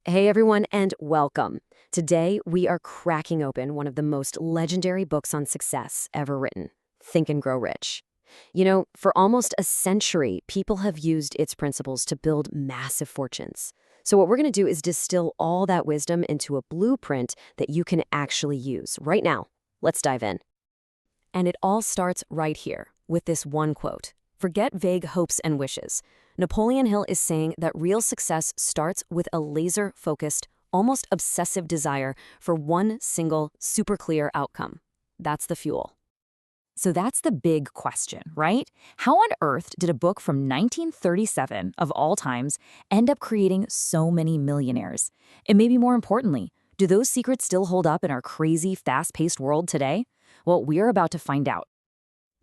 Hey everyone, and welcome. Today, we are cracking open one of the most legendary books on success ever written, Think and Grow Rich. For almost a century, people have used its principles to build massive fortunes. So what we're going to do is distill all that wisdom into a blueprint that you can actually use right now. Let's dive in. And it all starts right here with this one quote. Forget vague hopes and wishes. Napoleon Hill is saying that real success starts with a laser-focused, almost obsessive desire for one single, super clear outcome. That's the fuel. So that's the big question, right? How on earth did a book from 1937, of all times, end up creating so many millionaires? And maybe more importantly, do those secrets still hold up in our crazy, fast-paced world today? Well, we're about to find out.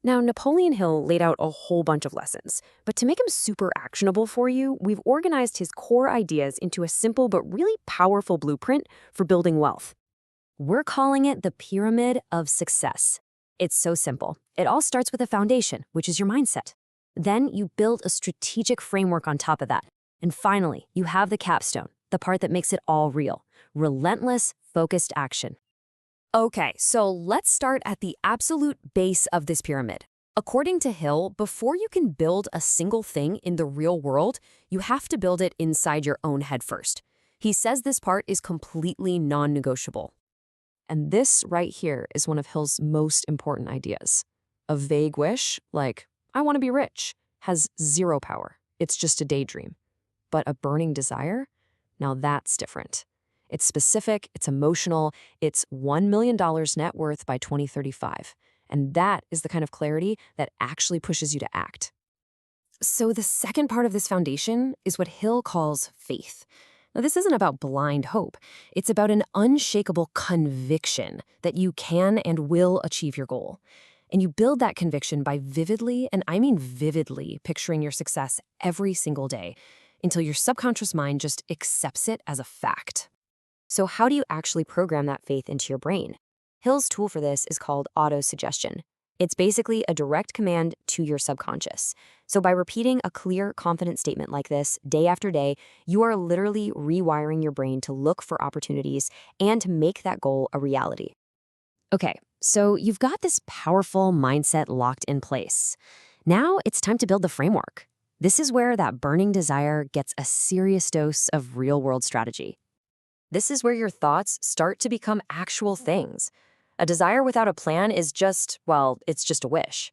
Now, Napoleon Hill laid out a whole bunch of lessons, but to make them super actionable for you, we've organized his core ideas into a simple but really powerful blueprint for building wealth. We're calling it the Pyramid of Success. It's so simple. It all starts with a foundation, which is your mindset. Then you build a strategic framework on top of that. And finally, you have the capstone, the part that makes it all real. Relentless, focused action. Okay, so let's start at the absolute base of this pyramid. According to Hill, before you can build a single thing in the real world, you have to build it inside your own head first. He says this part is completely non-negotiable. And this right here is one of Hill's most important ideas. A vague wish, like, I want to be rich, has zero power. It's just a daydream. But a burning desire? Now that's different. It's specific, it's emotional, it's $1 million net worth by 2035. And that is the kind of clarity that actually pushes you to act. So the second part of this foundation is what Hill calls faith. Now, this isn't about blind hope. It's about an unshakable conviction that you can and will achieve your goal. And you build that conviction by vividly, and I mean vividly, picturing your success every single day until your subconscious mind just accepts it as a fact. So how do you actually program that faith into your brain? Hill's tool for this is called Autosuggestion. It's basically a direct command to your subconscious. So by repeating a clear, confident statement like this day after day, you are literally rewiring your brain to look for opportunities and to make that goal a reality. Okay, so you've got this powerful mindset locked in place. Now it's time to build the framework. This is where that burning desire gets a serious dose of real-world strategy. This is where your thoughts start to become actual things. A desire without a plan is just, well, it's just a wish.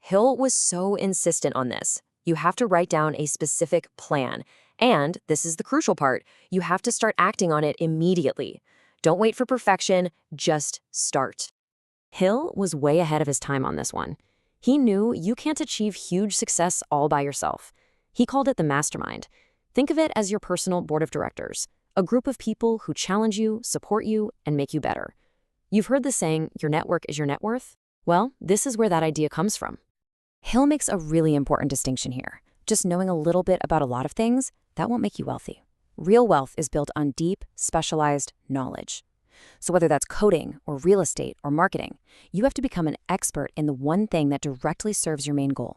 Hill was so insistent on this. You have to write down a specific plan. And, this is the crucial part, you have to start acting on it immediately. Don't wait for perfection, just start. Hill was way ahead of his time on this one. He knew you can't achieve huge success all by yourself. He called it the mastermind. Think of it as your personal board of directors. A group of people who challenge you, support you, and make you better. You've heard the saying, your network is your net worth? Well, this is where that idea comes from. Hill makes a really important distinction here. Just knowing a little bit about a lot of things, that won't make you wealthy. Real wealth is built on deep, specialized knowledge. So whether that's coding or real estate or marketing, you have to become an expert in the one thing that directly serves your main goal.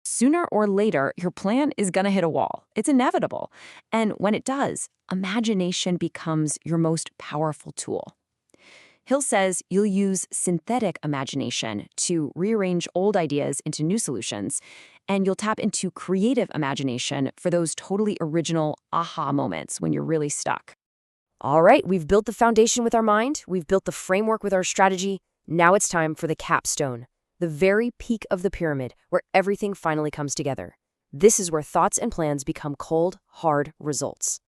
Sooner or later, your plan is going to hit a wall. It's inevitable. And when it does, imagination becomes your most powerful tool. Hill says you'll use synthetic imagination to rearrange old ideas into new solutions, and you'll tap into creative imagination for those totally original aha moments when you're really stuck. All right, we've built the foundation with our mind, we've built the framework with our strategy. Now it's time for the capstone. The very peak of the pyramid where everything finally comes together. This is where thoughts and plans become cold, hard results.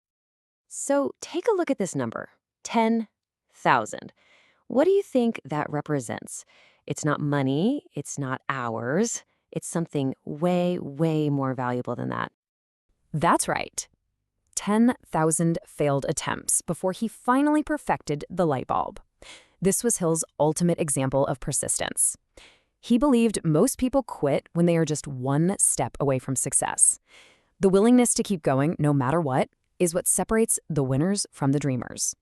So take a look at this number, 10,000. What do you think that represents? It's not money, it's not hours, it's something way, way more valuable than that. That's right. 10,000 failed attempts before he finally perfected the light bulb. This was Hill's ultimate example of persistence. He believed most people quit when they are just one step away from success. The willingness to keep going, no matter what, is what separates the winners from the dreamers.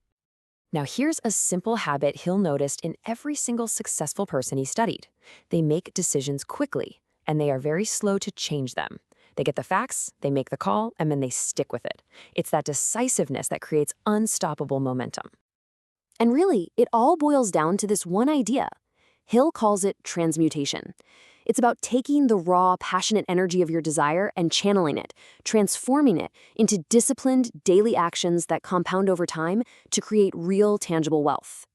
Now here's a simple habit Hill noticed in every single successful person he studied. They make decisions quickly, and they are very slow to change them. They get the facts, they make the call, and then they stick with it. It's that decisiveness that creates unstoppable momentum. And really, it all boils down to this one idea. Hill calls it transmutation. It's about taking the raw, passionate energy of your desire and channeling it, transforming it into disciplined, daily actions that compound over time to create real, tangible wealth.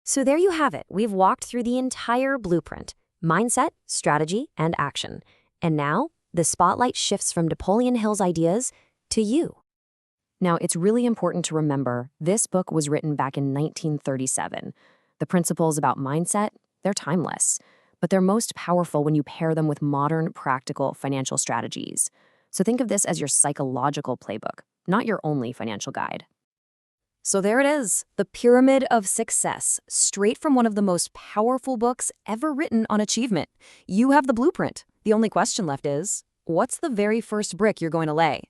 So there you have it. We've walked through the entire blueprint: mindset, strategy, and action. And now, the spotlight shifts from Napoleon Hill's ideas to you. Now, it's really important to remember this book was written back in 1937. The principles about mindset, they're timeless, but they're most powerful when you pair them with modern, practical financial strategies. So think of this as your psychological playbook, not your only financial guide. So there it is, the Pyramid of Success, straight from one of the most powerful books ever written on achievement. You have the blueprint. The only question left is, what's the very first brick you're going to lay?